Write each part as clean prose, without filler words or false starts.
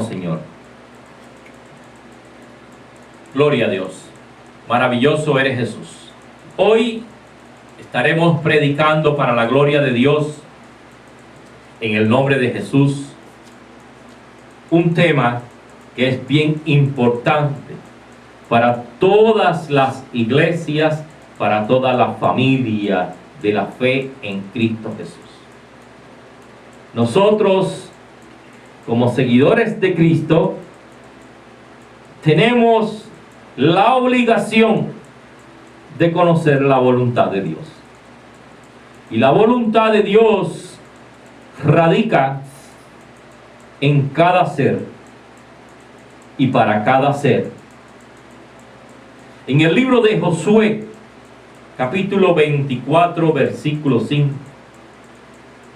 Oramos, Señor. Gloria a Dios. Maravilloso eres, Jesús. Hoy estaremos predicando para la gloria de Dios, en el nombre de Jesús, un tema que es bien importante para todas las iglesias, para toda la familia de la fe en Cristo Jesús. Nosotros, como seguidores de Cristo, tenemos la obligación de conocer la voluntad de Dios. Y la voluntad de Dios radica en cada ser y para cada ser. En el libro de Josué, capítulo 24, versículo 5,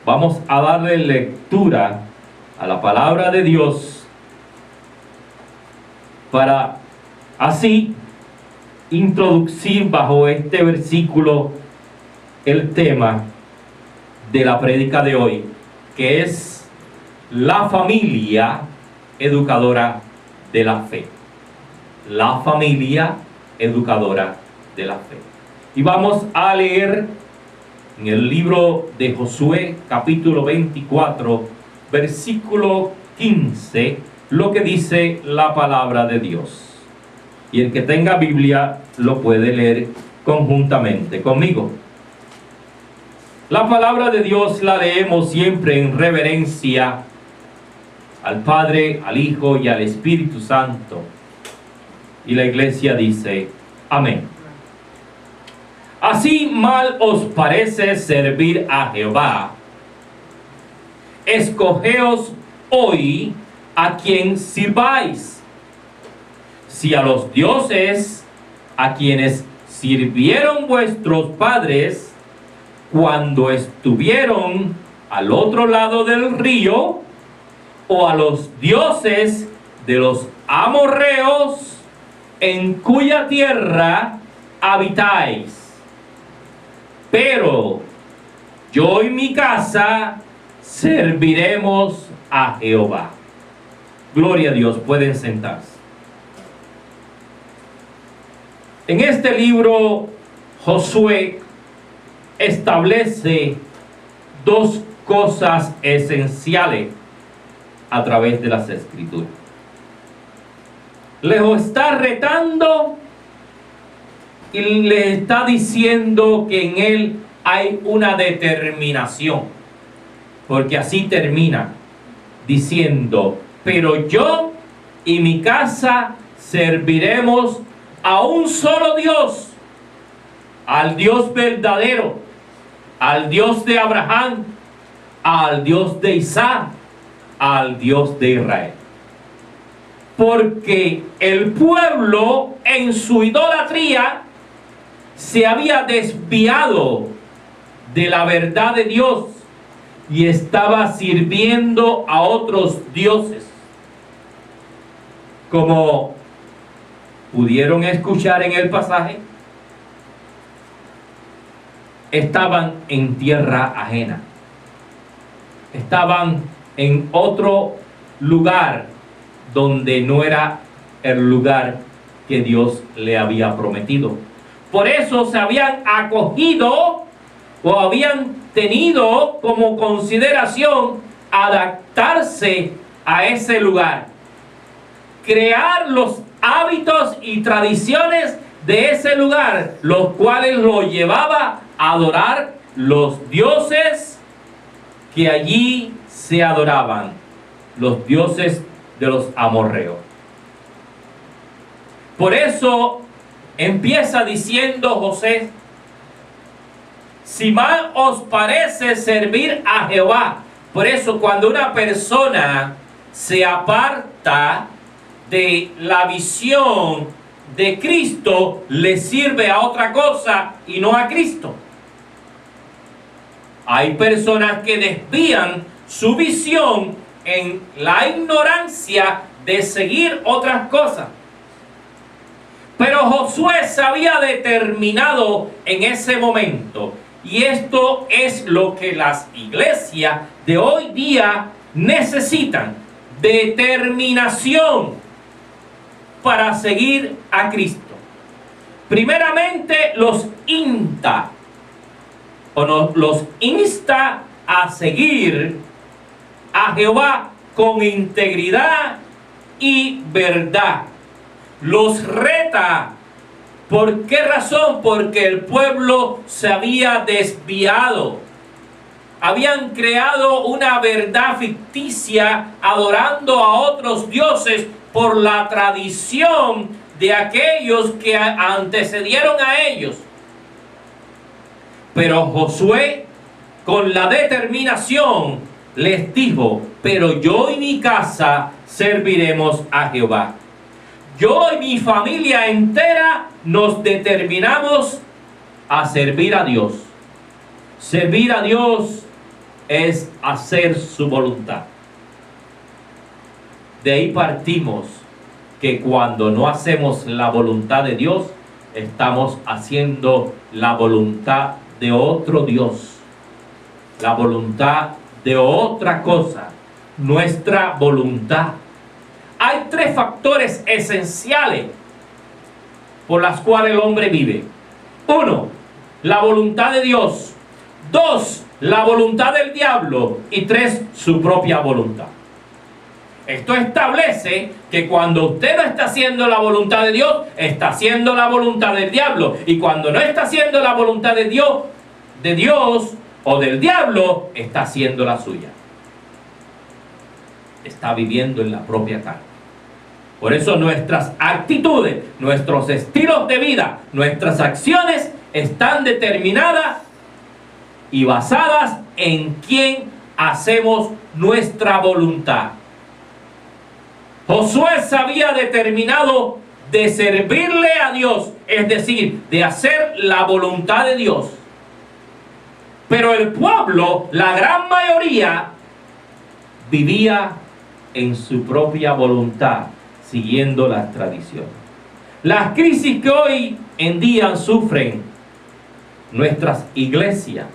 vamos a darle lectura a la palabra de Dios para así introducir bajo este versículo el tema de la prédica de hoy, que es la familia educadora de la fe. La familia educadora de la fe. Y vamos a leer en el libro de Josué, capítulo 24, versículo 15, lo que dice la palabra de Dios. Y el que tenga Biblia lo puede leer conjuntamente conmigo. La palabra de Dios la leemos siempre en reverencia al Padre, al Hijo y al Espíritu Santo. Y la iglesia dice, amén. Así mal os parece servir a Jehová, escogeos hoy a quien sirváis, si a los dioses a quienes sirvieron vuestros padres cuando estuvieron al otro lado del río, o a los dioses de los amorreos en cuya tierra habitáis. Pero yo y mi casa serviremos a Jehová. Gloria a Dios, pueden sentarse. En este libro, Josué establece dos cosas esenciales a través de las Escrituras. Les está retando y le está diciendo que en él hay una determinación, porque así termina diciendo, pero yo y mi casa serviremos a un solo Dios, al Dios verdadero, al Dios de Abraham, al Dios de Isaac, al Dios de Israel. Porque el pueblo en su idolatría se había desviado de la verdad de Dios y estaba sirviendo a otros dioses. Como pudieron escuchar en el pasaje, estaban en tierra ajena, estaban en otro lugar donde no era el lugar que Dios le había prometido. Por eso se habían acogido o habían tenido como consideración adaptarse a ese lugar, crear los hábitos y tradiciones de ese lugar, los cuales lo llevaba a adorar los dioses que allí se adoraban, los dioses de los amorreos. Por eso empieza diciendo José, si mal os parece servir a Jehová. Por eso cuando una persona se aparta de la visión de Cristo, le sirve a otra cosa y no a Cristo. Hay personas que desvían su visión en la ignorancia de seguir otras cosas. Pero Josué se había determinado en ese momento, y esto es lo que las iglesias de hoy día necesitan: determinación para seguir a Cristo. Primeramente los insta a seguir a Jehová con integridad y verdad. Los reta. ¿Por qué razón? Porque el pueblo se había desviado. Habían creado una verdad ficticia adorando a otros dioses por la tradición de aquellos que antecedieron a ellos. Pero Josué, con la determinación, les dijo: pero yo y mi casa serviremos a Jehová. Yo y mi familia entera nos determinamos a servir a Dios. Servir a Dios es hacer su voluntad. De ahí partimos que cuando no hacemos la voluntad de Dios, estamos haciendo la voluntad de otro Dios, la voluntad de otra cosa, nuestra voluntad. Hay tres factores esenciales por las cuales el hombre vive. 1, la voluntad de Dios. 2, la voluntad del diablo. Y 3, su propia voluntad. Esto establece que cuando usted no está haciendo la voluntad de Dios, está haciendo la voluntad del diablo. Y cuando no está haciendo la voluntad de Dios o del diablo, está haciendo la suya. Está viviendo en la propia carne. Por eso nuestras actitudes, nuestros estilos de vida, nuestras acciones están determinadas y basadas en quién hacemos nuestra voluntad. Josué se había determinado de servirle a Dios, es decir, de hacer la voluntad de Dios. Pero el pueblo, la gran mayoría, vivía en su propia voluntad, siguiendo las tradiciones. Las crisis que hoy en día sufren nuestras iglesias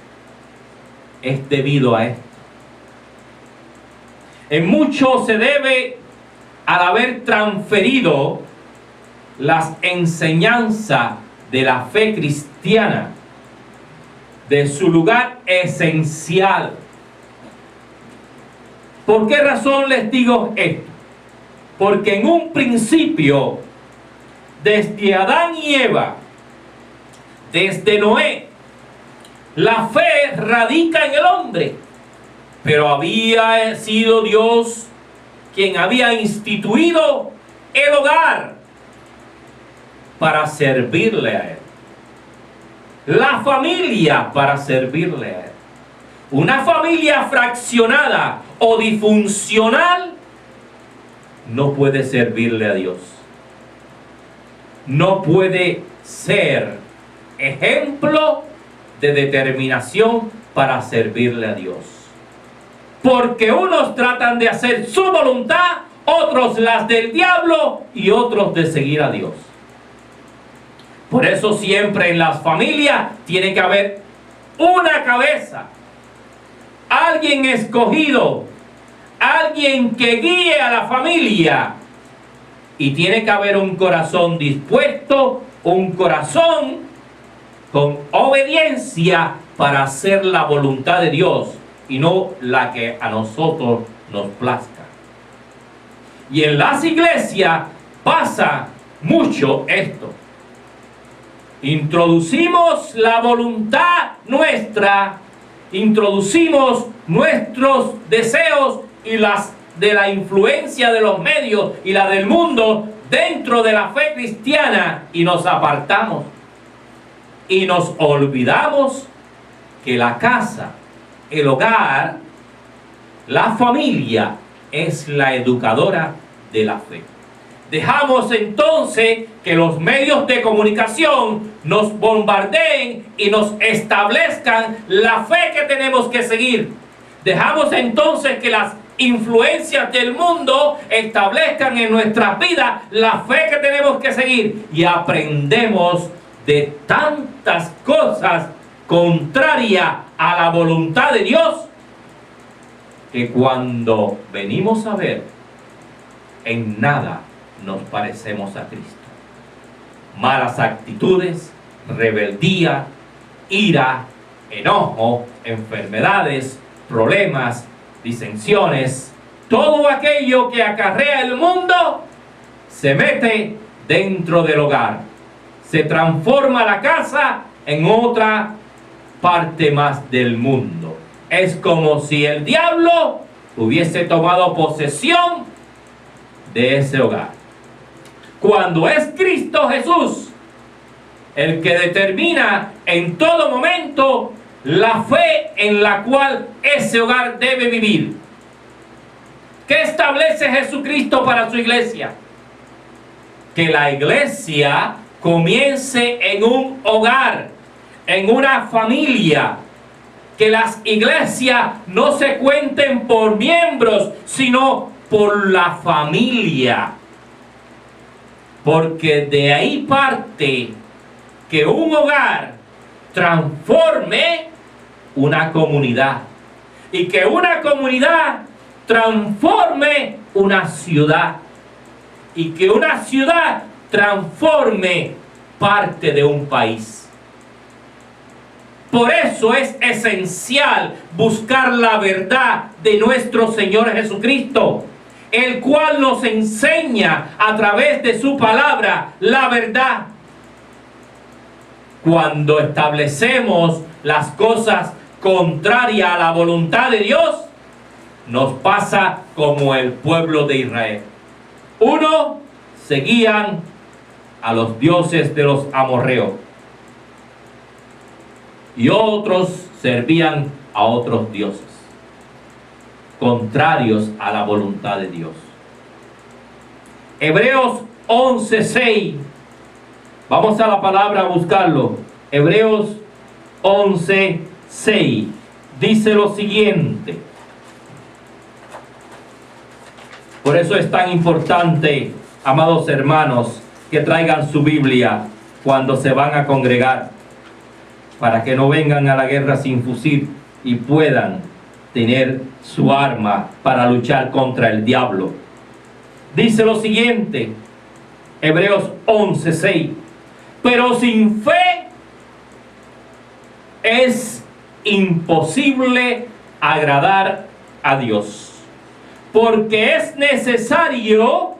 es debido a esto. En mucho se debe al haber transferido las enseñanzas de la fe cristiana de su lugar esencial. ¿Por qué razón les digo esto? Porque en un principio, desde Adán y Eva, desde Noé, la fe radica en el hombre, pero había sido Dios quien había instituido el hogar para servirle a él. La familia para servirle a él. Una familia fraccionada o disfuncional no puede servirle a Dios. No puede ser ejemplo de determinación para servirle a Dios. Porque unos tratan de hacer su voluntad, otros las del diablo y otros de seguir a Dios. Por eso siempre en las familias tiene que haber una cabeza, alguien escogido, alguien que guíe a la familia. Y tiene que haber un corazón dispuesto, un corazón con obediencia para hacer la voluntad de Dios y no la que a nosotros nos plazca. Y en las iglesias pasa mucho esto. Introducimos la voluntad nuestra, introducimos nuestros deseos y las de la influencia de los medios y la del mundo dentro de la fe cristiana y nos apartamos y nos olvidamos que la casa, el hogar, la familia es la educadora de la fe. Dejamos entonces que los medios de comunicación nos bombardeen y nos establezcan la fe que tenemos que seguir. Dejamos entonces que las influencias del mundo establezcan en nuestras vidas la fe que tenemos que seguir. Y aprendemos de tantas cosas contrarias a la voluntad de Dios que cuando venimos a ver, en nada nos parecemos a Cristo. Malas actitudes, rebeldía, ira, enojo, enfermedades, problemas, disensiones, todo aquello que acarrea el mundo se mete dentro del hogar. Se transforma la casa en otra parte más del mundo. Es como si el diablo hubiese tomado posesión de ese hogar. Cuando es Cristo Jesús el que determina en todo momento la fe en la cual ese hogar debe vivir. ¿Qué establece Jesucristo para su iglesia? Que la iglesia comience en un hogar, en una familia. Que las iglesias no se cuenten por miembros, sino por la familia. Porque de ahí parte que un hogar transforme una comunidad. Y que una comunidad transforme una ciudad. Y que una ciudad transforme parte de un país. Por eso es esencial buscar la verdad de nuestro Señor Jesucristo, el cual nos enseña a través de su palabra la verdad. Cuando establecemos las cosas contrarias a la voluntad de Dios, nos pasa como el pueblo de Israel. Uno, seguían a los dioses de los amorreos, y otros servían a otros dioses, contrarios a la voluntad de Dios. Hebreos 11:6. Vamos a la palabra a buscarlo. Hebreos 11:6. Dice lo siguiente. Por eso es tan importante, amados hermanos, que traigan su Biblia cuando se van a congregar, para que no vengan a la guerra sin fusil y puedan tener su arma para luchar contra el diablo. Dice lo siguiente, Hebreos 11:6. Pero sin fe es imposible agradar a Dios, porque es necesario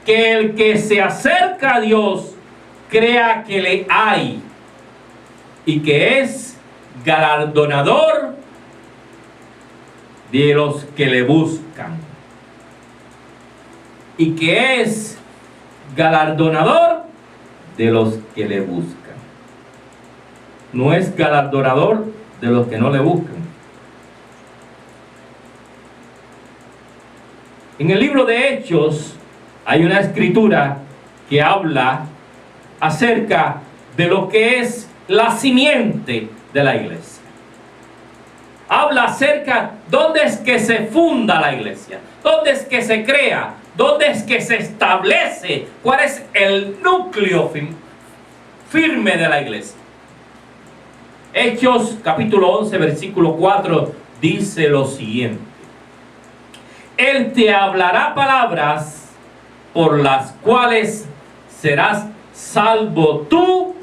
que el que se acerca a Dios crea que le hay y que es galardonador de los que le buscan. Y que es galardonador de los que le buscan. No es galardonador de los que no le buscan. En el libro de Hechos hay una escritura que habla acerca de lo que es la simiente de la iglesia. Habla acerca de dónde es que se funda la iglesia, dónde es que se crea, dónde es que se establece, cuál es el núcleo firme de la iglesia. Hechos capítulo 11 versículo 4 dice lo siguiente: Él te hablará palabras por las cuales serás salvo tú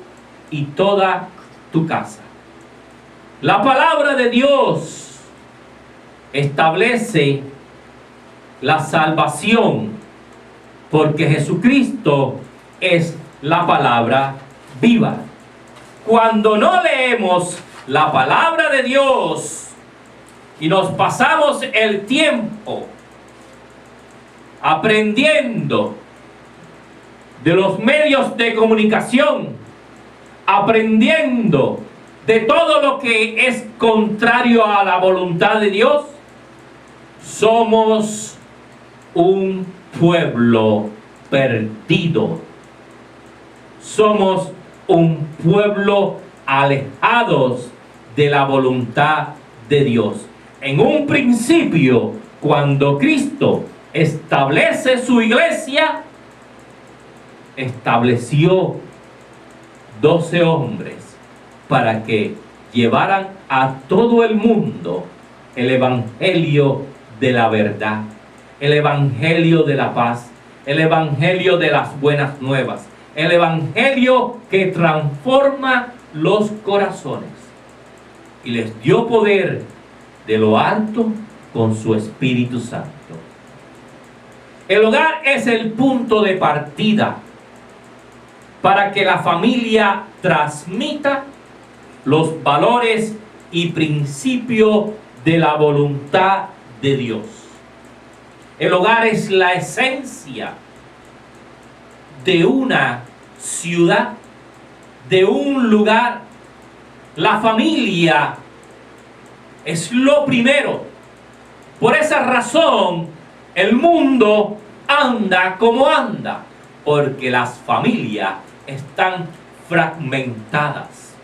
y toda tu casa. La palabra de Dios establece la salvación, porque Jesucristo es la palabra viva. Cuando no leemos la palabra de Dios y nos pasamos el tiempo aprendiendo de los medios de comunicación, aprendiendo de todo lo que es contrario a la voluntad de Dios, somos un pueblo perdido. Somos un pueblo alejados de la voluntad de Dios. En un principio, cuando Cristo establece su iglesia, estableció 12 hombres para que llevaran a todo el mundo el evangelio de la verdad. el evangelio de la paz, el evangelio de las buenas nuevas, el evangelio que transforma los corazones. Y les dio poder de lo alto con su Espíritu Santo. El hogar es el punto de partida para que la familia transmita los valores y principios de la voluntad de Dios. El hogar es la esencia de una ciudad, de un lugar. La familia es lo primero. Por esa razón, el mundo anda como anda, porque las familias están fragmentadas,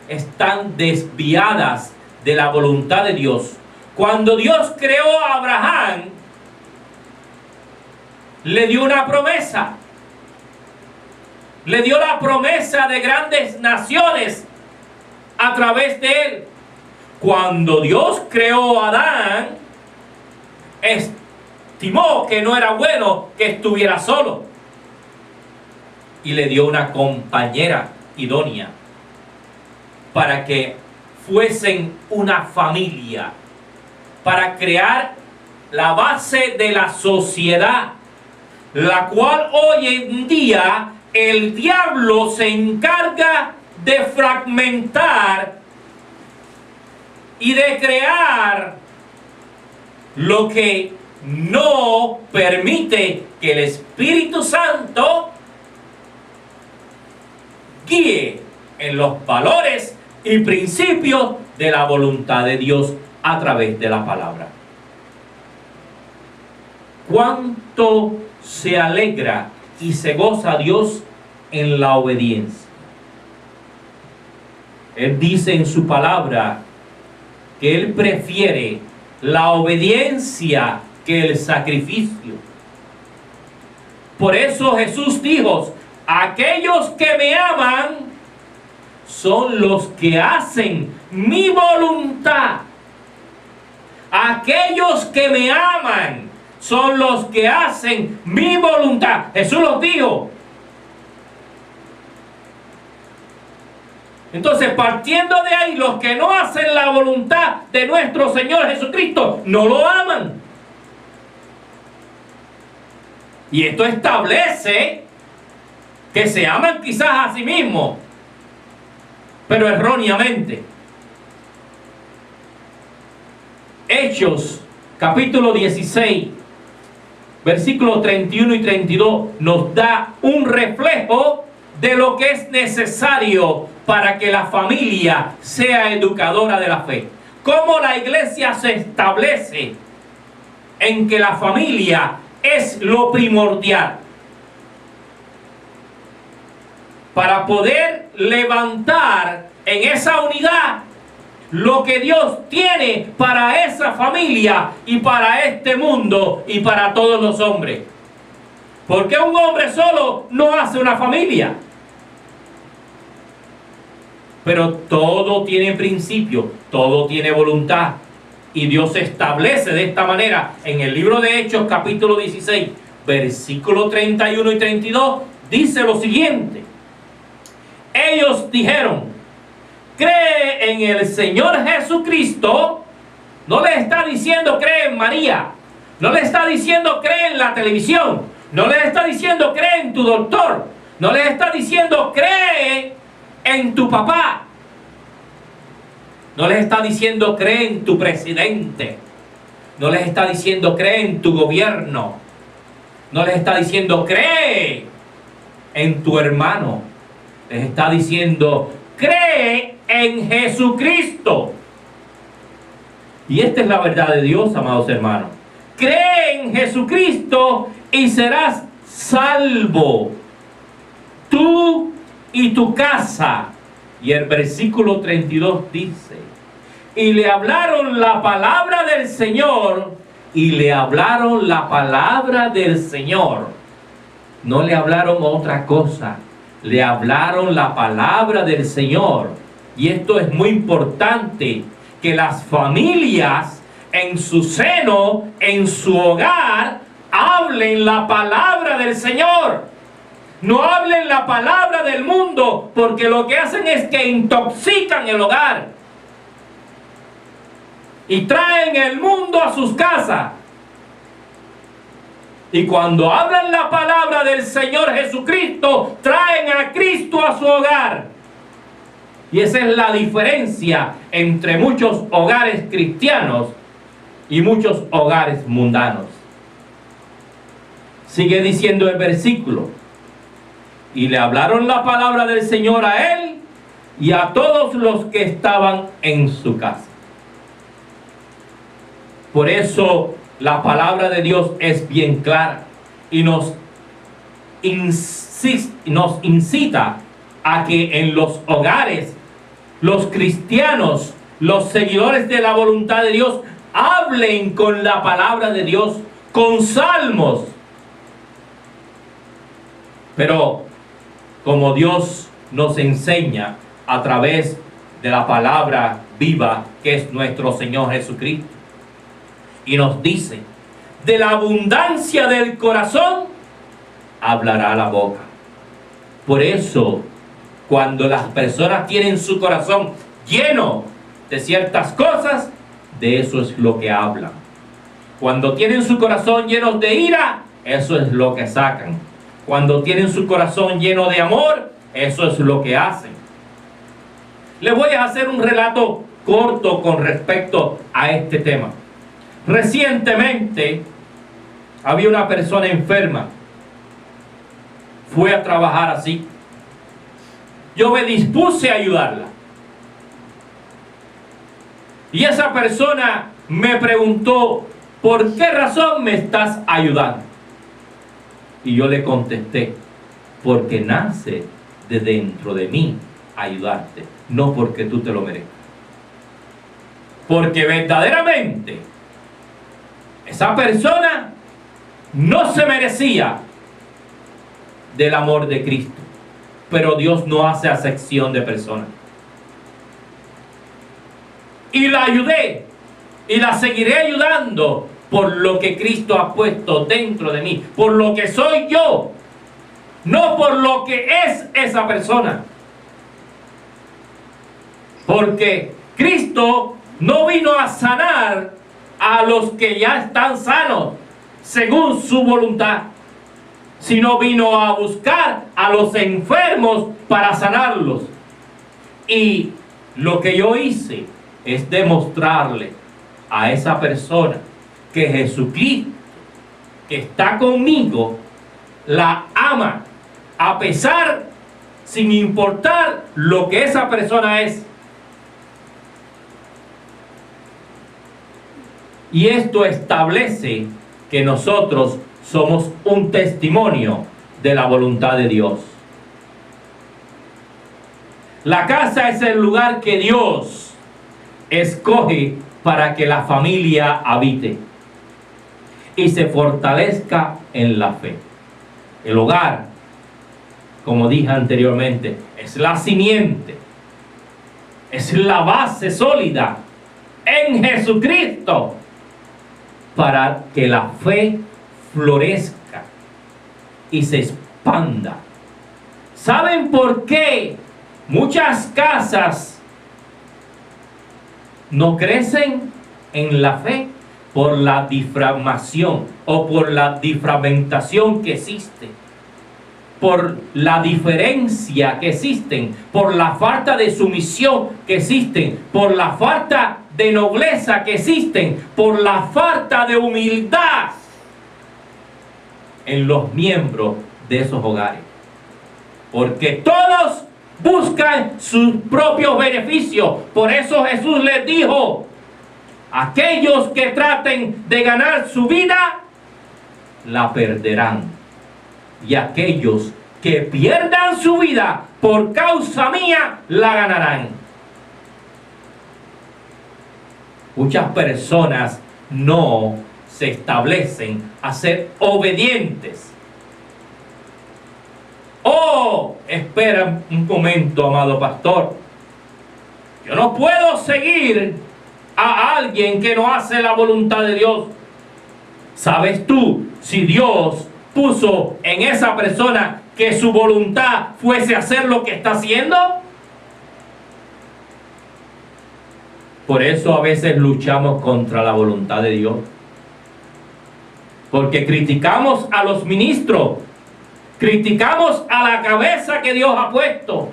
están desviadas de la voluntad de Dios. Cuando Dios creó a Abraham, le dio una promesa. Le dio la promesa de grandes naciones a través de él. Cuando Dios creó a Adán, estimó que no era bueno que estuviera solo y le dio una compañera idónea para que fuesen una familia, para crear la base de la sociedad, la cual hoy en día el diablo se encarga de fragmentar y de crear lo que no permite que el Espíritu Santo guíe en los valores y principios de la voluntad de Dios a través de la palabra. ¿Cuánto se alegra y se goza Dios en la obediencia? Él dice en su palabra que Él prefiere la obediencia que el sacrificio. Por eso Jesús dijo: aquellos que me aman son los que hacen mi voluntad. Aquellos que me aman son los que hacen mi voluntad. Jesús los dijo. Entonces, partiendo de ahí, los que no hacen la voluntad de nuestro Señor Jesucristo no lo aman. Y esto establece que se aman quizás a sí mismos, pero erróneamente. Hechos, capítulo 16, versículos 31 y 32, nos da un reflejo de lo que es necesario para que la familia sea educadora de la fe. Cómo la iglesia se establece en que la familia es lo primordial para poder levantar en esa unidad lo que Dios tiene para esa familia y para este mundo y para todos los hombres. Porque un hombre solo no hace una familia. Pero todo tiene principio, todo tiene voluntad. Y Dios establece de esta manera en el libro de Hechos, capítulo 16, versículos 31 y 32, dice lo siguiente. Ellos dijeron: cree en el Señor Jesucristo. No le está diciendo cree en María. No le está diciendo cree en la televisión. No le está diciendo cree en tu doctor. No le está diciendo cree en tu papá. No les está diciendo cree en tu presidente. No les está diciendo cree en tu gobierno. No les está diciendo cree en tu hermano. Les está diciendo cree en Jesucristo. Y esta es la verdad de Dios, amados hermanos. Cree en Jesucristo y serás salvo, tú y tu casa. Y el versículo 32 dice: y le hablaron la palabra del Señor. Y le hablaron la palabra del Señor. No le hablaron otra cosa. Le hablaron la palabra del Señor. Y esto es muy importante, que las familias en su seno, en su hogar, hablen la palabra del Señor. No hablen la palabra del mundo, porque lo que hacen es que intoxican el hogar y traen el mundo a sus casas. Y cuando hablan la palabra del Señor Jesucristo, traen a Cristo a su hogar. Y esa es la diferencia entre muchos hogares cristianos y muchos hogares mundanos. Sigue diciendo el versículo: y le hablaron la palabra del Señor a él y a todos los que estaban en su casa. Por eso la palabra de Dios es bien clara y nos incita a que en los hogares los cristianos, los seguidores de la voluntad de Dios, hablen con la palabra de Dios, con salmos. Pero como Dios nos enseña a través de la palabra viva que es nuestro Señor Jesucristo, y nos dice: de la abundancia del corazón hablará la boca. Por eso, cuando las personas tienen su corazón lleno de ciertas cosas, de eso es lo que hablan. Cuando tienen su corazón lleno de ira, eso es lo que sacan. Cuando tienen su corazón lleno de amor, eso es lo que hacen. Les voy a hacer un relato corto con respecto a este tema. Recientemente había una persona enferma. Fue a trabajar así. Yo me dispuse a ayudarla. Y esa persona me preguntó: ¿por qué razón me estás ayudando? Y yo le contesté: porque nace de dentro de mí ayudarte, no porque tú te lo merezcas. Porque verdaderamente esa persona no se merecía del amor de Cristo, pero Dios no hace acepción de personas. Y la ayudé y la seguiré ayudando por lo que Cristo ha puesto dentro de mí, por lo que soy yo, no por lo que es esa persona. Porque Cristo no vino a sanar a los que ya están sanos según su voluntad, sino vino a buscar a los enfermos para sanarlos. Y lo que yo hice es demostrarle a esa persona que Jesucristo, que está conmigo, la ama, a pesar, sin importar lo que esa persona es. Y esto establece que nosotros somos un testimonio de la voluntad de Dios. La casa es el lugar que Dios escoge para que la familia habite y se fortalezca en la fe. El hogar, como dije anteriormente, es la simiente, es la base sólida en Jesucristo para que la fe florezca y se expanda. ¿Saben por qué muchas casas no crecen en la fe? Por la diframación o por la diframentación que existe, por la diferencia que existen, por la falta de sumisión que existen, por la falta de nobleza que existen, por la falta de humildad en los miembros de esos hogares. Porque todos buscan sus propios beneficios. Por eso Jesús les dijo: aquellos que traten de ganar su vida, la perderán. Y aquellos que pierdan su vida por causa mía, la ganarán. Muchas personas no se establecen a ser obedientes. Oh, espera un momento, amado pastor. Yo no puedo seguir a alguien que no hace la voluntad de Dios? ¿Sabes tú si Dios puso en esa persona que su voluntad fuese hacer lo que está haciendo? Por eso a veces luchamos contra la voluntad de Dios. Porque criticamos a los ministros, criticamos a la cabeza que Dios ha puesto.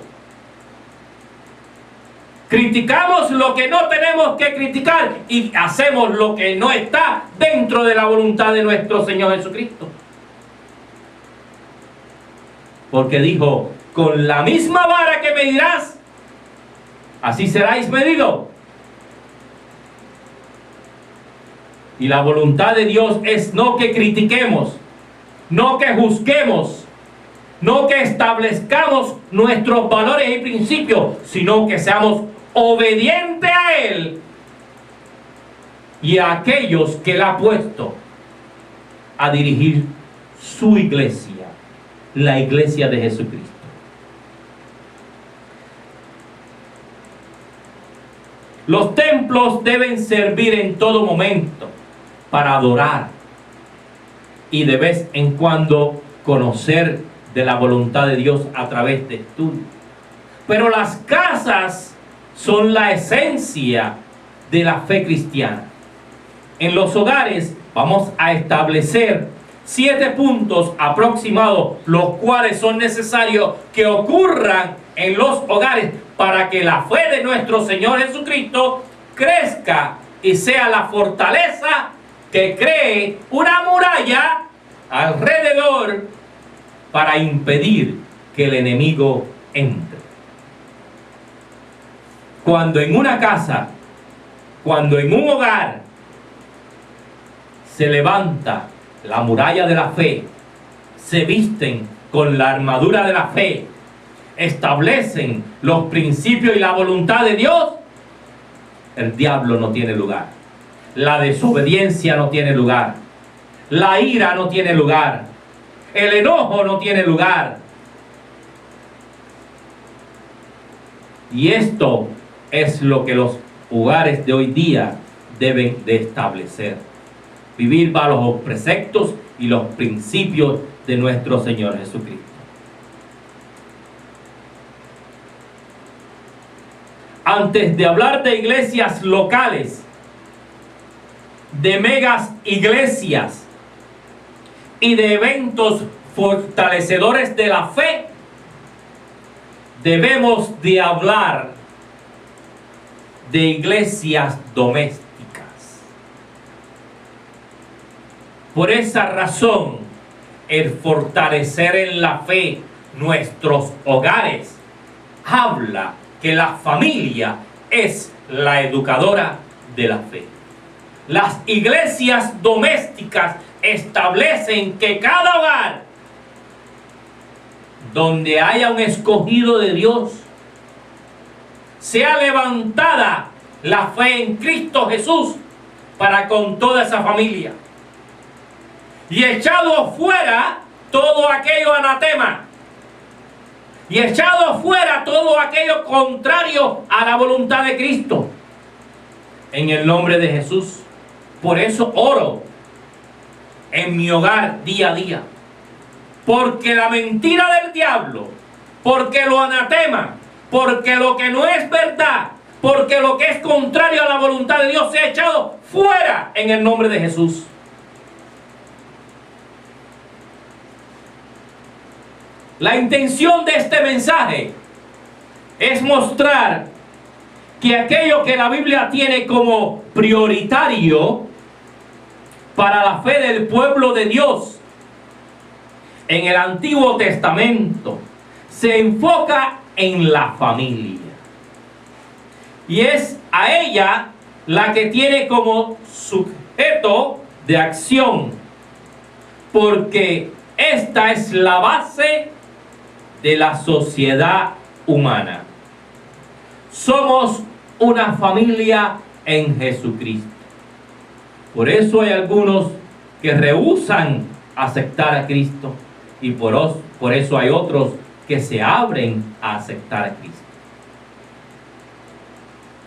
Criticamos lo que no tenemos que criticar y hacemos lo que no está dentro de la voluntad de nuestro Señor Jesucristo. Porque dijo, con la misma vara que medirás, así seráis medidos. Y la voluntad de Dios es no que critiquemos, no que juzguemos, no que establezcamos nuestros valores y principios, sino que seamos obedientes a Él y a aquellos que Él ha puesto a dirigir su iglesia, la iglesia de Jesucristo. Los templos deben servir en todo momento para adorar y de vez en cuando conocer de la voluntad de Dios a través de estudios. Pero las casas son la esencia de la fe cristiana. En los hogares vamos a establecer 7 puntos aproximados, los cuales son necesarios que ocurran en los hogares para que la fe de nuestro Señor Jesucristo crezca y sea la fortaleza que cree una muralla alrededor para impedir que el enemigo entre. Cuando en una casa, cuando en un hogar se levanta la muralla de la fe, se visten con la armadura de la fe, establecen los principios y la voluntad de Dios, el diablo no tiene lugar. La desobediencia no tiene lugar. La ira no tiene lugar. El enojo no tiene lugar. Y esto es lo que los hogares de hoy día deben de establecer. Vivir bajo los preceptos y los principios de nuestro Señor Jesucristo. Antes de hablar de iglesias locales, de megas iglesias y de eventos fortalecedores de la fe, debemos de hablar de iglesias domésticas. Por esa razón, el fortalecer en la fe nuestros hogares habla que la familia es la educadora de la fe. Las iglesias domésticas establecen que cada hogar donde haya un escogido de Dios, sea levantada la fe en Cristo Jesús para con toda esa familia. Y echado fuera todo aquello anatema. Y echado fuera todo aquello contrario a la voluntad de Cristo. En el nombre de Jesús. Por eso oro en mi hogar día a día. Porque la mentira del diablo, porque lo anatema, porque lo que no es verdad, porque lo que es contrario a la voluntad de Dios se ha echado fuera en el nombre de Jesús. La intención de este mensaje es mostrar que aquello que la Biblia tiene como prioritario para la fe del pueblo de Dios en el Antiguo Testamento se enfoca en la familia. Y es a ella la que tiene como sujeto de acción, porque esta es la base de la sociedad humana. Somos una familia en Jesucristo. Por eso hay algunos que rehúsan aceptar a Cristo y por eso hay otros que se abren a aceptar a Cristo.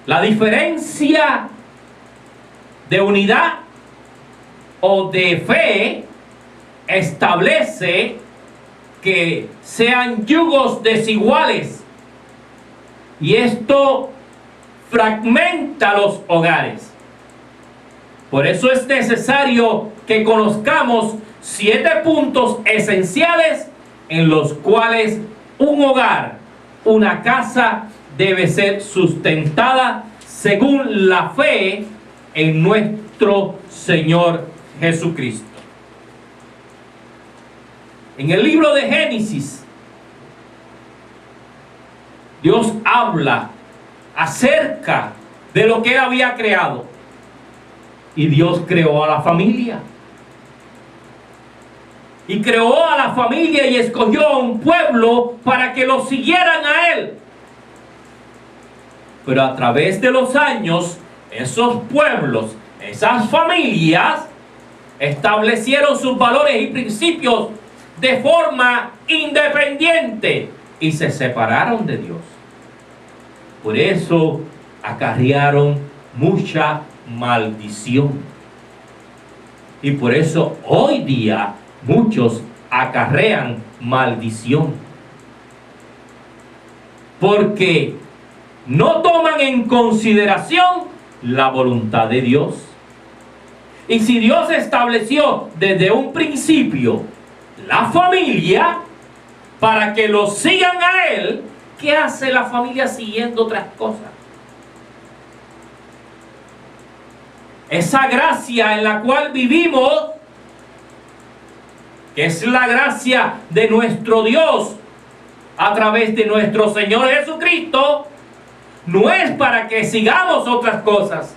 La diferencia de unidad o de fe establece que sean yugos desiguales, y esto fragmenta los hogares. Por eso es necesario que conozcamos 7 puntos esenciales en los cuales un hogar, una casa, debe ser sustentada según la fe en nuestro Señor Jesucristo. En el libro de Génesis, Dios habla acerca de lo que Él había creado. Y Dios creó a la familia. Y creó a la familia y escogió a un pueblo para que lo siguieran a Él. Pero a través de los años, esos pueblos, esas familias, establecieron sus valores y principios de forma independiente y se separaron de Dios. Por eso acarrearon mucha maldición. Y por eso hoy día muchos acarrean maldición. Porque no toman en consideración la voluntad de Dios. Y si Dios estableció desde un principio la familia para que lo sigan a Él, ¿qué hace la familia siguiendo otras cosas? Esa gracia en la cual vivimos, que es la gracia de nuestro Dios a través de nuestro Señor Jesucristo, no es para que sigamos otras cosas.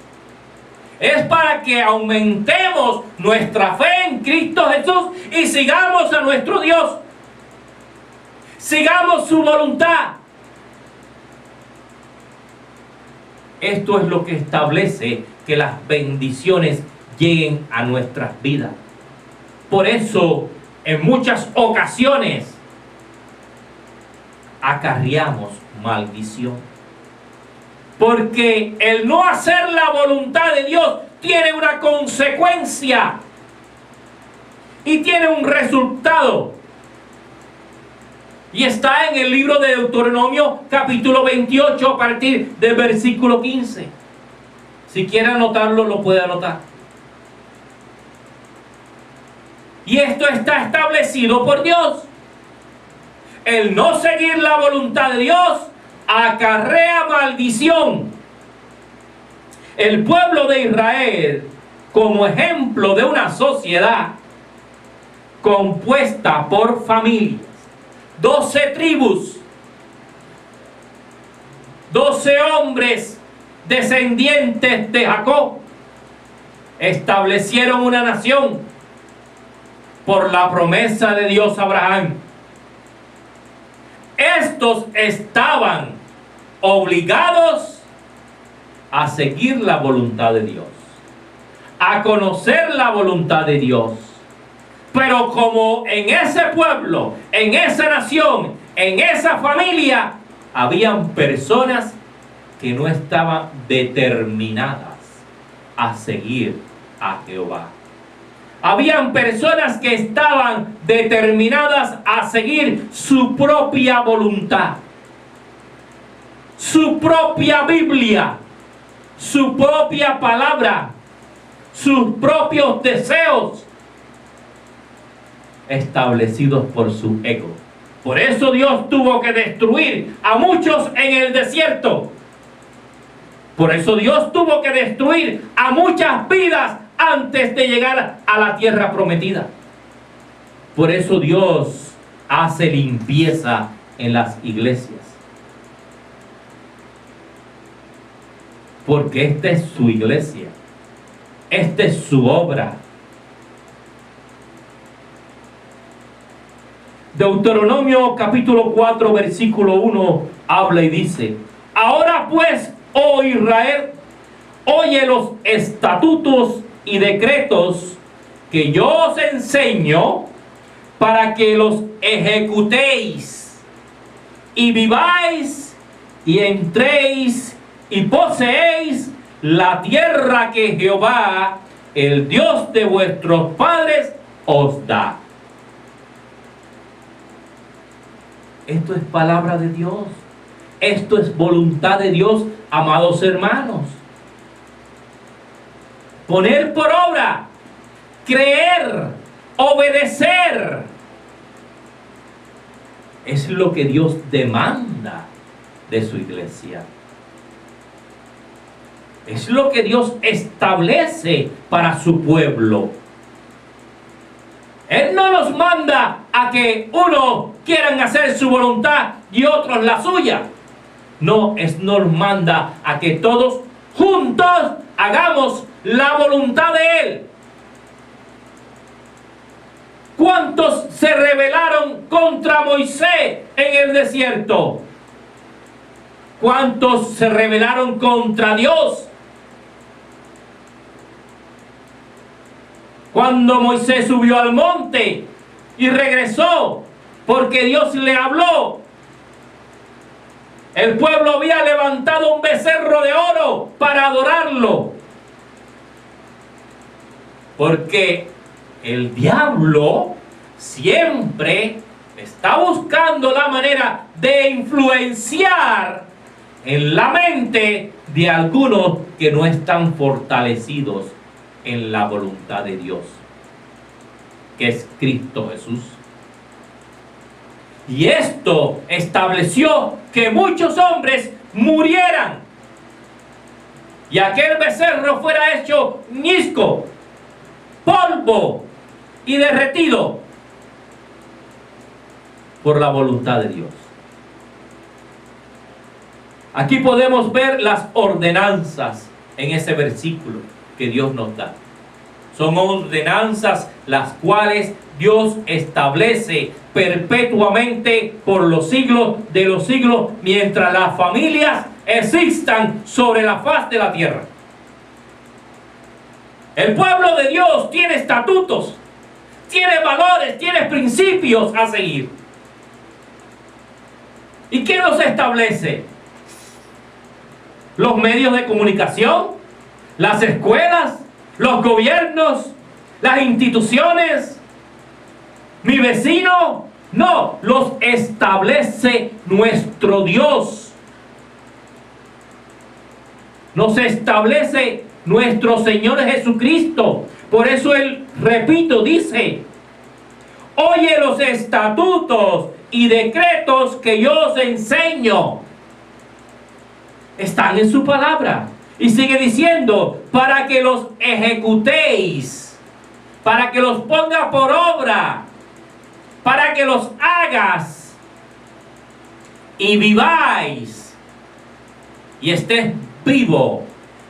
Es para que aumentemos nuestra fe en Cristo Jesús y sigamos a nuestro Dios. Sigamos su voluntad. Esto es lo que establece que las bendiciones lleguen a nuestras vidas. Por eso, en muchas ocasiones, acarreamos maldición. Porque el no hacer la voluntad de Dios tiene una consecuencia y tiene un resultado. Y está en el libro de Deuteronomio capítulo 28 a partir del versículo 15. Si quiere anotarlo, lo puede anotar. Y esto está establecido por Dios. El no seguir la voluntad de Dios acarrea maldición. El pueblo de Israel, como ejemplo de una sociedad compuesta por familias, 12 tribus, 12 hombres descendientes de Jacob, establecieron una nación por la promesa de Dios a Abraham. Estos estaban obligados a seguir la voluntad de Dios, a conocer la voluntad de Dios. Pero como en ese pueblo, en esa nación, en esa familia, habían personas que no estaban determinadas a seguir a Jehová. Habían personas que estaban determinadas a seguir su propia voluntad, su propia Biblia, su propia palabra, sus propios deseos establecidos por su ego. Por eso Dios tuvo que destruir a muchos en el desierto. Por eso Dios tuvo que destruir a muchas vidas antes de llegar a la tierra prometida. Por eso Dios hace limpieza en las iglesias. Porque esta es su iglesia. Esta es su obra. Deuteronomio capítulo 4 versículo 1 habla y dice: ahora pues, oh Israel, oye los estatutos y decretos que yo os enseño para que los ejecutéis y viváis y entréis y poseéis la tierra que Jehová, el Dios de vuestros padres, os da. Esto es palabra de Dios. Esto es voluntad de Dios, amados hermanos. Poner por obra, creer, obedecer, es lo que Dios demanda de su iglesia. Es lo que Dios establece para su pueblo. Él no nos manda a que unos quieran hacer su voluntad y otros la suya. No, nos manda a que todos juntos hagamos la voluntad de Él. ¿Cuántos se rebelaron contra Moisés en el desierto? ¿Cuántos se rebelaron contra Dios? Cuando Moisés subió al monte y regresó porque Dios le habló, el pueblo había levantado un becerro de oro para adorarlo. Porque el diablo siempre está buscando la manera de influenciar en la mente de algunos que no están fortalecidos en la voluntad de Dios, que es Cristo Jesús. Y esto estableció que muchos hombres murieran y aquel becerro fuera hecho ñisco, polvo y derretido por la voluntad de Dios. Aquí podemos ver las ordenanzas en ese versículo que Dios nos da. Son ordenanzas las cuales Dios establece perpetuamente por los siglos de los siglos, mientras las familias existan sobre la faz de la tierra. El pueblo de Dios tiene estatutos, tiene valores, tiene principios a seguir. ¿Y quién los establece? Los medios de comunicación, las escuelas, los gobiernos, las instituciones, mi vecino. No, los establece nuestro Dios. Nos establece nuestro Señor Jesucristo. Por eso Él, repito, dice: oye los estatutos y decretos que yo os enseño. Están en su palabra. Y sigue diciendo: para que los ejecutéis, para que los ponga por obra, para que los hagas y viváis, y estés vivo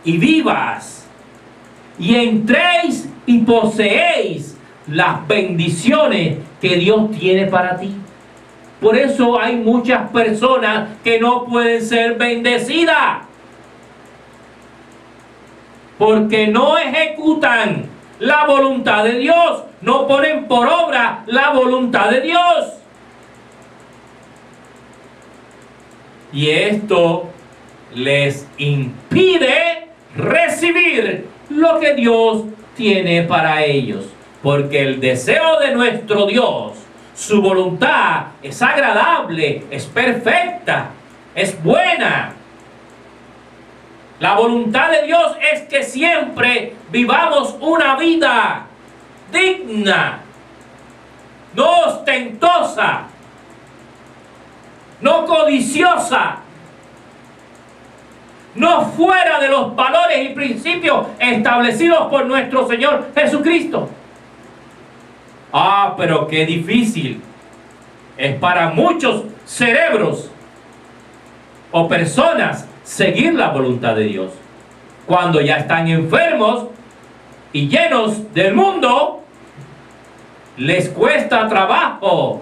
y vivas, y entréis y poseéis las bendiciones que Dios tiene para ti. Por eso hay muchas personas que no pueden ser bendecidas, porque no ejecutan la voluntad de Dios, no ponen por obra la voluntad de Dios. Y esto les impide recibir lo que Dios tiene para ellos, porque el deseo de nuestro Dios, su voluntad, es agradable, es perfecta, es buena. La voluntad de Dios es que siempre vivamos una vida digna, no ostentosa, no codiciosa, no fuera de los valores y principios establecidos por nuestro Señor Jesucristo. Ah, pero qué difícil es para muchos cerebros o personas seguir la voluntad de Dios cuando ya están enfermos y llenos del mundo. Les cuesta trabajo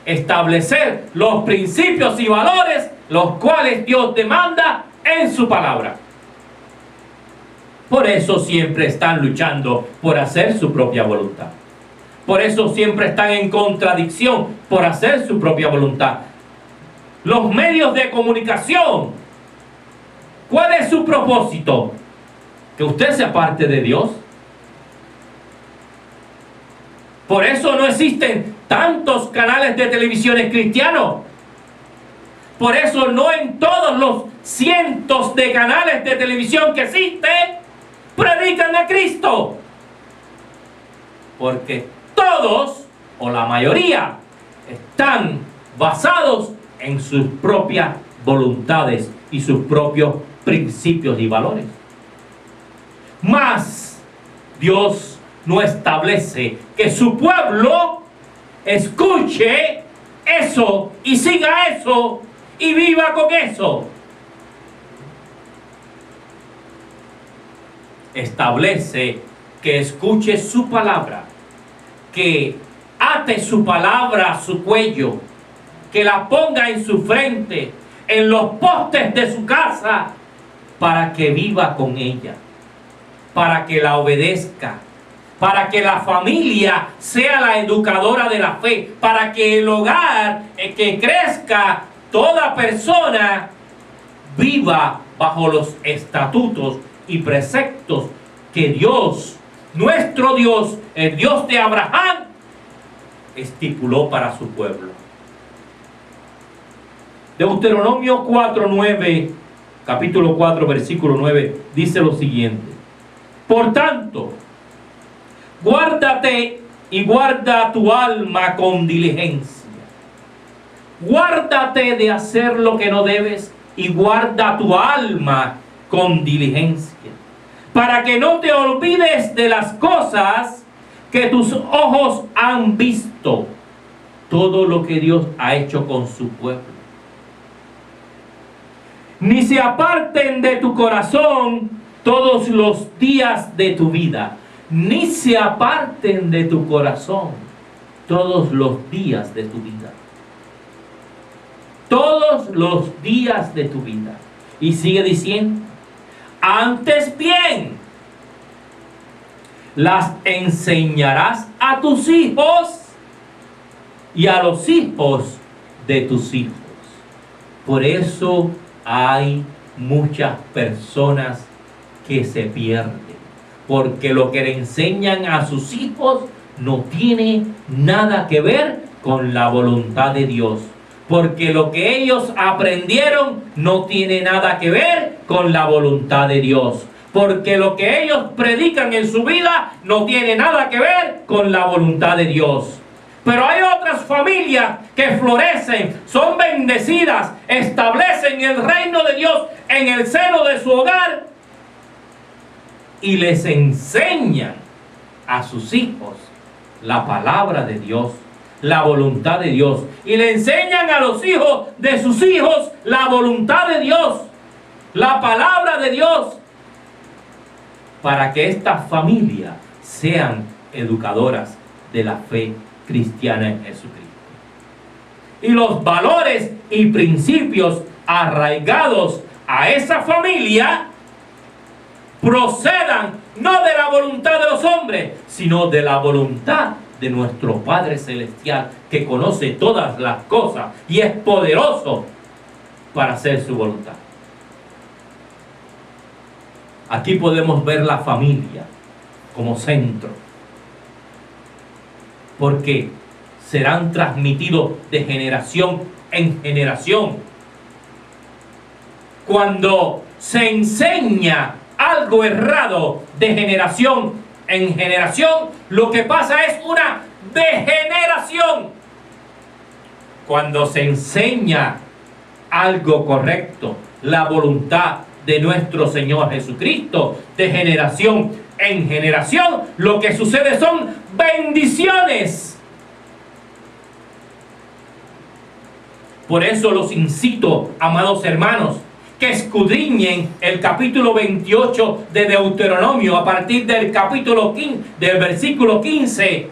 establecer los principios y valores los cuales Dios demanda en su palabra. Por eso siempre están luchando por hacer su propia voluntad. Por eso siempre están en contradicción por hacer su propia voluntad. Los medios de comunicación, ¿cuál es su propósito? que usted se aparte de Dios. Por eso no existen tantos canales de televisión cristianos. Por eso no en todos los cientos de canales de televisión que existen predican a Cristo. Porque todos, o la mayoría, están basados en sus propias voluntades y sus propios principios y valores. Mas Dios no establece que su pueblo escuche eso y siga eso y viva con eso. Establece que escuche su palabra, que ate su palabra a su cuello, que la ponga en su frente, en los postes de su casa, para que viva con ella, para que la obedezca, para que la familia sea la educadora de la fe, para que el hogar que crezca, toda persona viva bajo los estatutos y preceptos que Dios, nuestro Dios, el Dios de Abraham, estipuló para su pueblo. Deuteronomio 4:9, capítulo 4, versículo 9, dice lo siguiente: por tanto, guárdate y guarda tu alma con diligencia. Guárdate de hacer lo que no debes y guarda tu alma con diligencia, para que no te olvides de las cosas que tus ojos han visto, todo lo que Dios ha hecho con su pueblo. Ni se aparten de tu corazón todos los días de tu vida. Ni se aparten de tu corazón todos los días de tu vida. Todos los días de tu vida. Y sigue diciendo: antes bien, las enseñarás a tus hijos y a los hijos de tus hijos. Por eso hay muchas personas que se pierden, porque lo que le enseñan a sus hijos no tiene nada que ver con la voluntad de Dios, porque lo que ellos aprendieron no tiene nada que ver con la voluntad de Dios, porque lo que ellos predican en su vida no tiene nada que ver con la voluntad de Dios. Pero hay otras familias que florecen, son bendecidas, establecen el reino de Dios en el seno de su hogar y les enseñan a sus hijos la palabra de Dios, la voluntad de Dios, y le enseñan a los hijos de sus hijos la voluntad de Dios, la palabra de Dios, para que estas familias sean educadoras de la fe cristiana en Jesucristo. Y los valores y principios arraigados a esa familia procedan no de la voluntad de los hombres, sino de la voluntad de nuestro Padre Celestial, que conoce todas las cosas y es poderoso para hacer su voluntad. Aquí podemos ver la familia como centro, porque serán transmitidos de generación en generación. Cuando se enseña algo errado de generación en generación, lo que pasa es una degeneración. Cuando se enseña algo correcto, la voluntad de nuestro Señor Jesucristo, de generación en generación, lo que sucede son bendiciones. Por eso los incito, amados hermanos, que escudriñen el capítulo 28 de Deuteronomio a partir del capítulo 15, del versículo 15.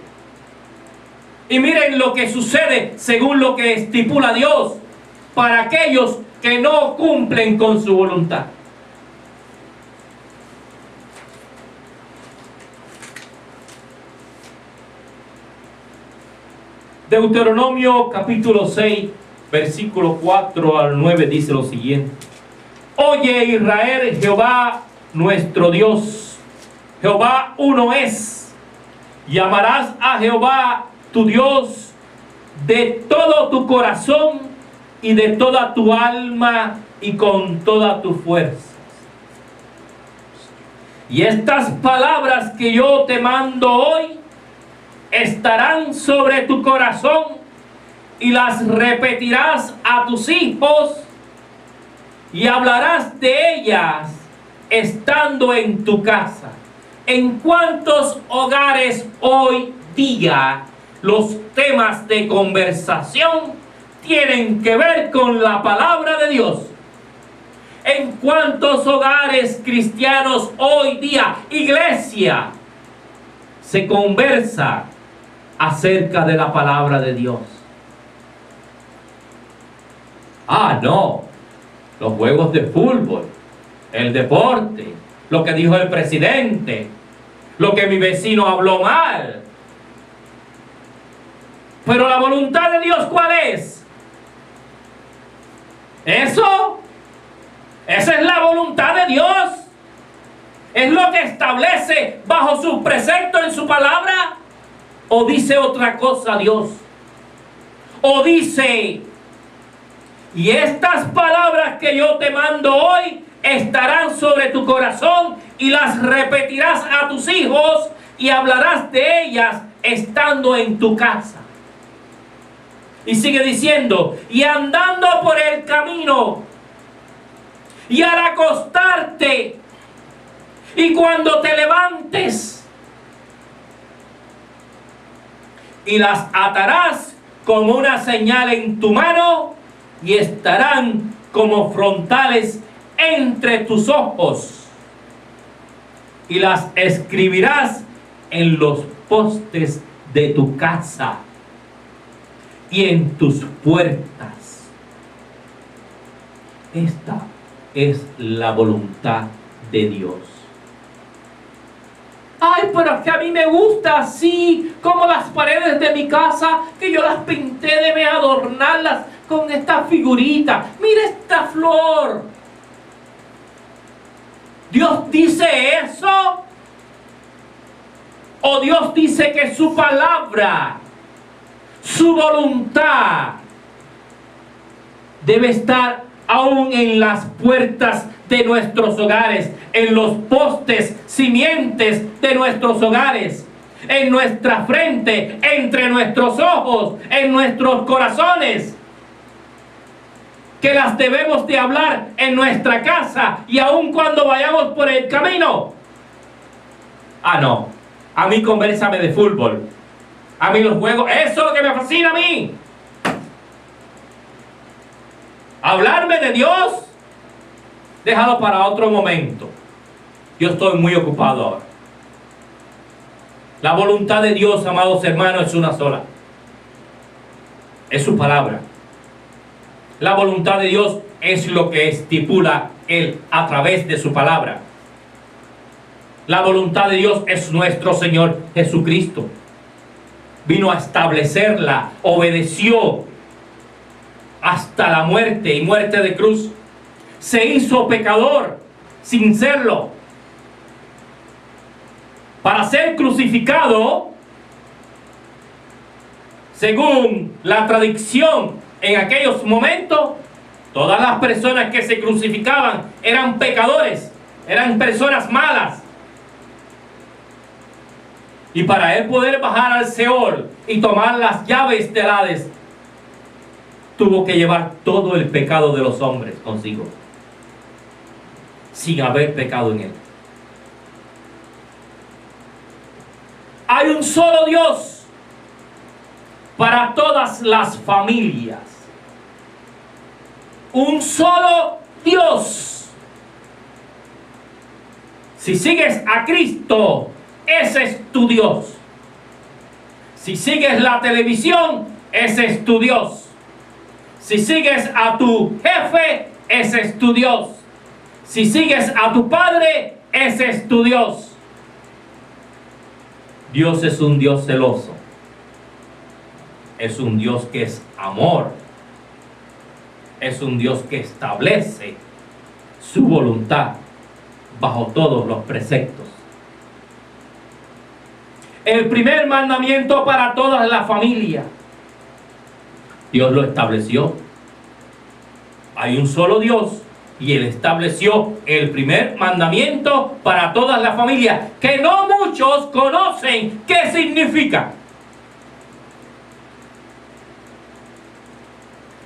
Y miren lo que sucede según lo que estipula Dios para aquellos que no cumplen con su voluntad. Deuteronomio capítulo 6, versículo 4 al 9 dice lo siguiente: Oye Israel, Jehová nuestro Dios. Jehová uno es. Y amarás a Jehová tu Dios de todo tu corazón y de toda tu alma y con toda tu fuerza. Y estas palabras que yo te mando hoy estarán sobre tu corazón y las repetirás a tus hijos y hablarás de ellas estando en tu casa. ¿En cuántos hogares hoy día los temas de conversación tienen que ver con la palabra de Dios? ¿En cuántos hogares cristianos hoy día, iglesia, se conversa acerca de la palabra de Dios? No, los juegos de fútbol, el deporte, lo que dijo el presidente, lo que mi vecino habló mal. Pero la voluntad de Dios, ¿cuál es? ¿Eso? Esa es la voluntad de Dios. ¿Es lo que establece bajo su precepto en su palabra? ¿O dice otra cosa Dios? ¿O dice, y estas palabras que yo te mando hoy estarán sobre tu corazón y las repetirás a tus hijos y hablarás de ellas estando en tu casa? Y sigue diciendo, y andando por el camino, y al acostarte, y cuando te levantes, y las atarás como una señal en tu mano, y estarán como frontales entre tus ojos, y las escribirás en los postes de tu casa y en tus puertas. Esta es la voluntad de Dios. Ay, pero es que a mí me gusta así, como las paredes de mi casa, que yo las pinté, debe adornarlas con esta figurita. Mira esta flor. ¿Dios dice eso? ¿O Dios dice que su palabra, su voluntad, debe estar aún en las puertas de nuestros hogares, en los postes, simientes de nuestros hogares, en nuestra frente, entre nuestros ojos, en nuestros corazones? Que las debemos de hablar en nuestra casa y aun cuando vayamos por el camino. No, a mí convérsame de fútbol, a mí los juegos, eso es lo que me fascina a mí. Hablarme de Dios, déjalo para otro momento. Yo estoy muy ocupado ahora. La voluntad de Dios, amados hermanos, es una sola. Es su palabra. La voluntad de Dios es lo que estipula Él a través de su palabra. La voluntad de Dios es nuestro Señor Jesucristo. Vino a establecerla, obedeció hasta la muerte y muerte de cruz. Se hizo pecador sin serlo, para ser crucificado, según la tradición en aquellos momentos. Todas las personas que se crucificaban eran pecadores, eran personas malas. Y para él poder bajar al Seol y tomar las llaves del Hades, tuvo que llevar todo el pecado de los hombres consigo, sin haber pecado en él. Hay un solo Dios para todas las familias. Un solo Dios. Si sigues a Cristo, ese es tu Dios. Si sigues la televisión, ese es tu Dios. Si sigues a tu jefe, ese es tu Dios. Si sigues a tu padre, ese es tu Dios. Dios es un Dios celoso. Es un Dios que es amor. Es un Dios que establece su voluntad bajo todos los preceptos. El primer mandamiento para toda la familia, Dios lo estableció. Hay un solo Dios y Él estableció el primer mandamiento para todas las familias, que no muchos conocen qué significa.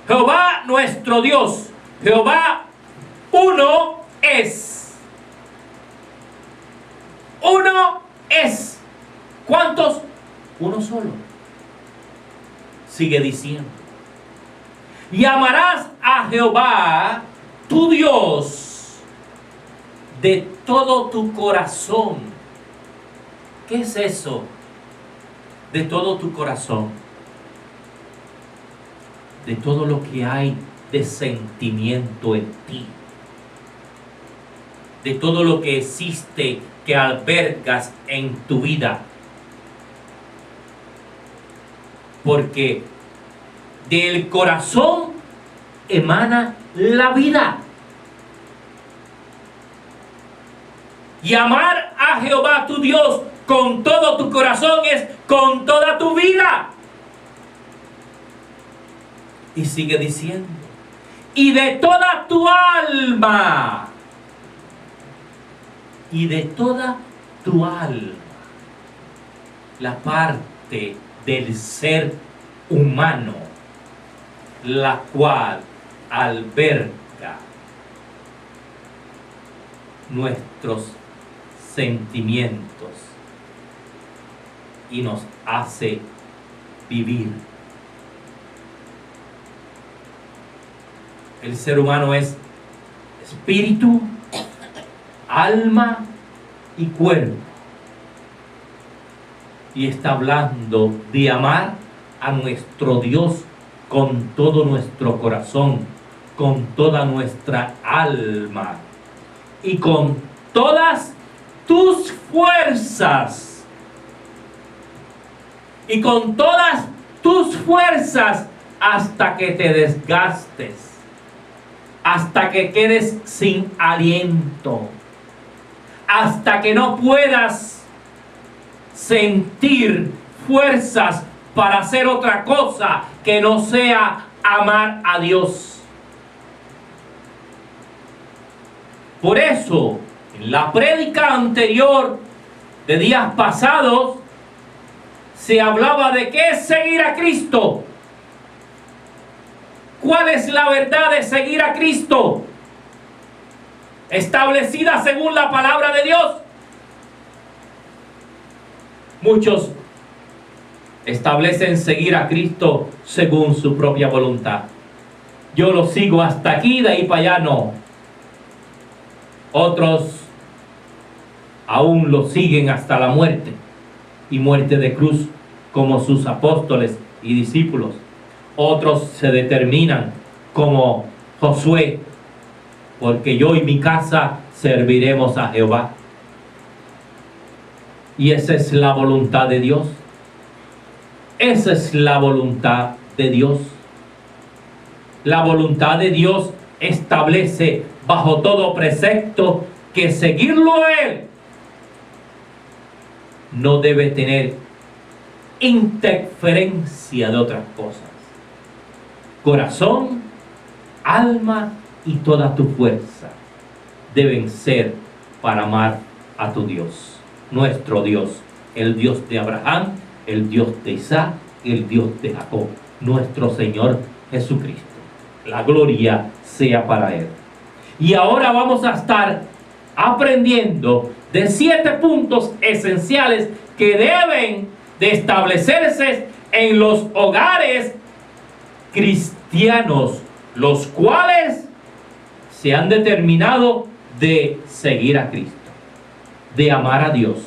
Jehová nuestro Dios, Jehová uno es. Uno es. ¿Cuántos? Uno solo. Sigue diciendo. Y amarás a Jehová tu Dios de todo tu corazón. ¿Qué es eso? De todo tu corazón. De todo lo que hay de sentimiento en ti. De todo lo que existe, que albergas en tu vida. Porque del corazón emana la vida. Y amar a Jehová tu Dios con todo tu corazón es con toda tu vida. Y sigue diciendo, y de toda tu alma. Y de toda tu alma. La parte del ser humano, la cual alberga nuestros sentimientos y nos hace vivir. El ser humano es espíritu, alma y cuerpo. Y está hablando de amar a nuestro Dios con todo nuestro corazón, con toda nuestra alma y con todas tus fuerzas. Y con todas tus fuerzas hasta que te desgastes, hasta que quedes sin aliento, hasta que no puedas sentir fuerzas para hacer otra cosa que no sea amar a Dios. Por eso, en la prédica anterior de días pasados, se hablaba de qué es seguir a Cristo. ¿Cuál es la verdad de seguir a Cristo? Establecida según la palabra de Dios. Muchos establecen seguir a Cristo según su propia voluntad. Yo lo sigo hasta aquí, de ahí para allá no. Otros aún lo siguen hasta la muerte, y muerte de cruz, como sus apóstoles y discípulos. Otros se determinan como Josué, porque yo y mi casa serviremos a Jehová. Y esa es la voluntad de Dios. Esa es la voluntad de Dios. La voluntad de Dios establece bajo todo precepto que seguirlo a Él no debe tener interferencia de otras cosas. Corazón, alma y toda tu fuerza deben ser para amar a tu Dios. Nuestro Dios, el Dios de Abraham, el Dios de Isaac, el Dios de Jacob, nuestro Señor Jesucristo. La gloria sea para Él. Y ahora vamos a estar aprendiendo de 7 puntos esenciales que deben de establecerse en los hogares cristianos, los cuales se han determinado de seguir a Cristo, de amar a Dios,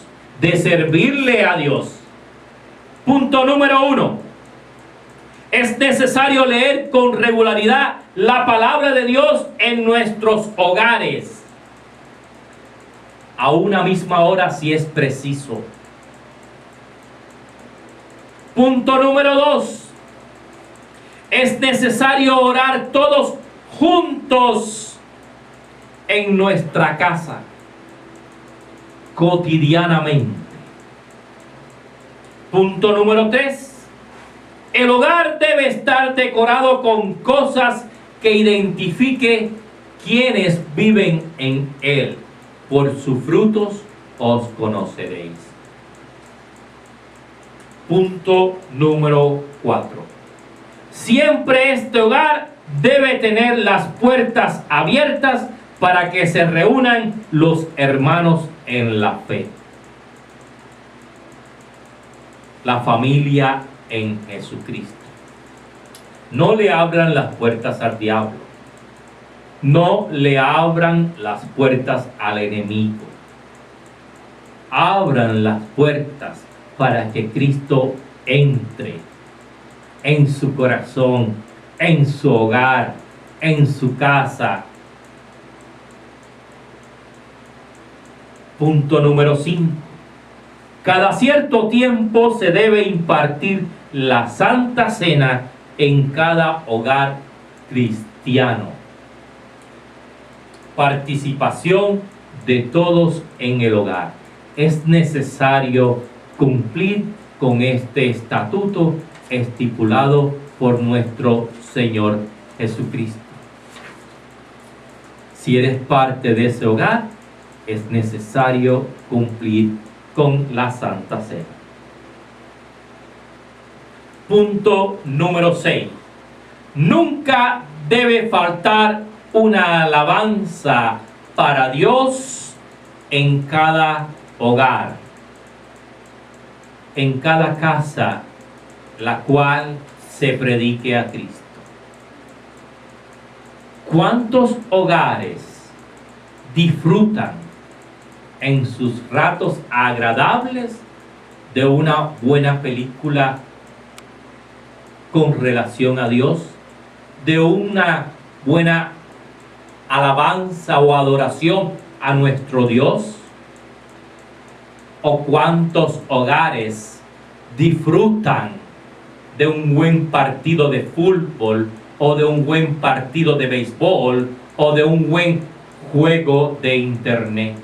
de servirle a Dios. Punto número 1. Es necesario leer con regularidad la palabra de Dios en nuestros hogares, a una misma hora si es preciso. Punto número 2. Es necesario orar todos juntos en nuestra casa. cotidianamente. Punto número 3. El hogar debe estar decorado con cosas que identifique quienes viven en él. Por sus frutos os conoceréis. Punto número 4. Siempre este hogar debe tener las puertas abiertas para que se reúnan los hermanos en la fe. La familia en Jesucristo. No le abran las puertas al diablo. No le abran las puertas al enemigo. Abran las puertas para que Cristo entre en su corazón, en su hogar, en su casa. Punto número 5. Cada cierto tiempo se debe impartir la Santa Cena en cada hogar cristiano. Participación de todos en el hogar. Es necesario cumplir con este estatuto estipulado por nuestro Señor Jesucristo. Si eres parte de ese hogar, es necesario cumplir con la Santa Cena. Punto número 6. Nunca debe faltar una alabanza para Dios en cada hogar, en cada casa, la cual se predique a Cristo. ¿Cuántos hogares disfrutan en sus ratos agradables de una buena película con relación a Dios, de una buena alabanza o adoración a nuestro Dios? ¿O cuántos hogares disfrutan de un buen partido de fútbol, o de un buen partido de béisbol, o de un buen juego de internet?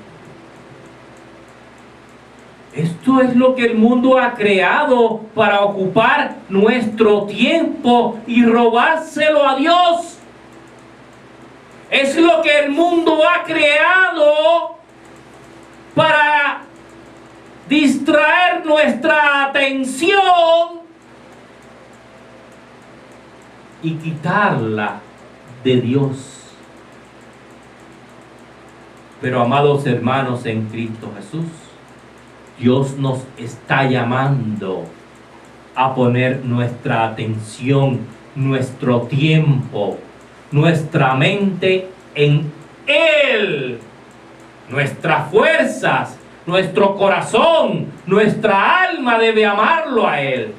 Esto es lo que el mundo ha creado para ocupar nuestro tiempo y robárselo a Dios. Es lo que el mundo ha creado para distraer nuestra atención y quitarla de Dios. Pero, amados hermanos en Cristo Jesús, Dios nos está llamando a poner nuestra atención, nuestro tiempo, nuestra mente en Él. Nuestras fuerzas, nuestro corazón, nuestra alma debe amarlo a Él.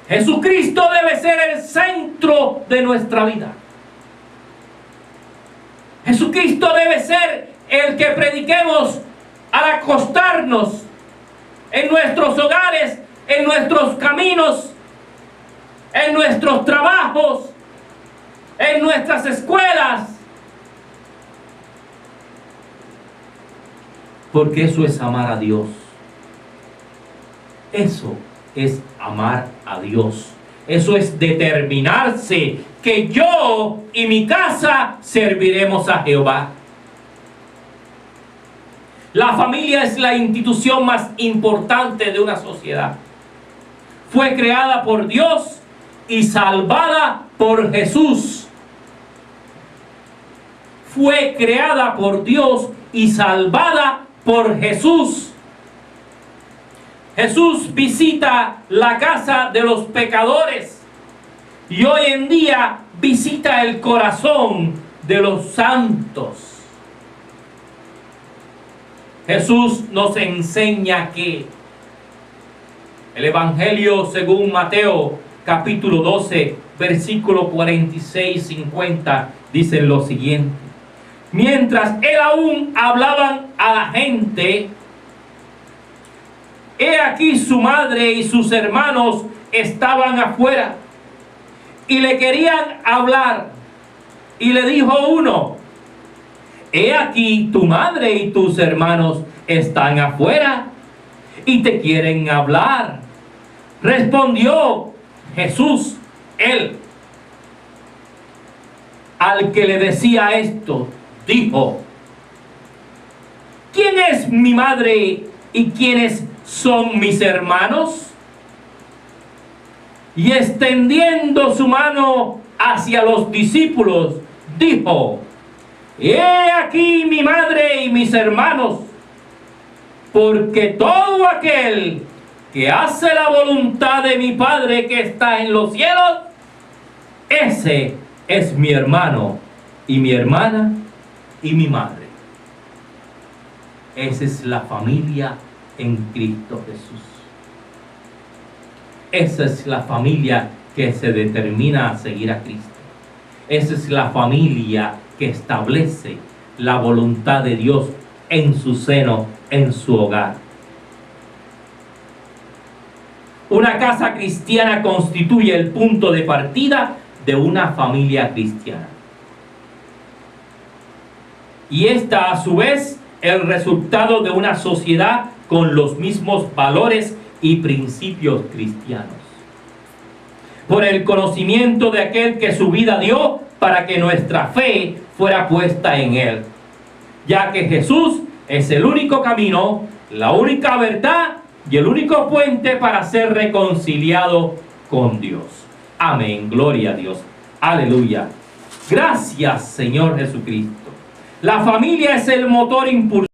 Jesucristo debe ser el centro de nuestra vida. Jesucristo debe ser el que prediquemos al acostarnos, en nuestros hogares, en nuestros caminos, en nuestros trabajos, en nuestras escuelas. Porque eso es amar a Dios. Eso es amar a Dios. Eso es determinarse que yo y mi casa serviremos a Jehová. La familia es la institución más importante de una sociedad. Fue creada por Dios y salvada por Jesús. Fue creada por Dios y salvada por Jesús. Jesús visita la casa de los pecadores y hoy en día visita el corazón de los santos. Jesús nos enseña que el Evangelio según Mateo capítulo 12 versículo 46-50 dice lo siguiente: mientras él aún hablaban a la gente, he aquí su madre y sus hermanos estaban afuera y le querían hablar. Y le dijo uno: he aquí tu madre y tus hermanos están afuera y te quieren hablar. Respondió Jesús, él, al que le decía esto, dijo: ¿quién es mi madre y quiénes son mis hermanos? Y extendiendo su mano hacia los discípulos, dijo: he aquí mi madre y mis hermanos, porque todo aquel que hace la voluntad de mi Padre que está en los cielos, ese es mi hermano y mi hermana y mi madre. Esa es la familia en Cristo Jesús. Esa es la familia que se determina a seguir a Cristo. Esa es la familia que establece la voluntad de Dios en su seno, en su hogar. Una casa cristiana constituye el punto de partida de una familia cristiana. Y esta, a su vez, el resultado de una sociedad con los mismos valores y principios cristianos. Por el conocimiento de aquel que su vida dio para que nuestra fe fuera puesta en él, ya que Jesús es el único camino, la única verdad y el único puente para ser reconciliado con Dios. Amén, gloria a Dios, aleluya. Gracias, Señor Jesucristo. La familia es el motor impulsor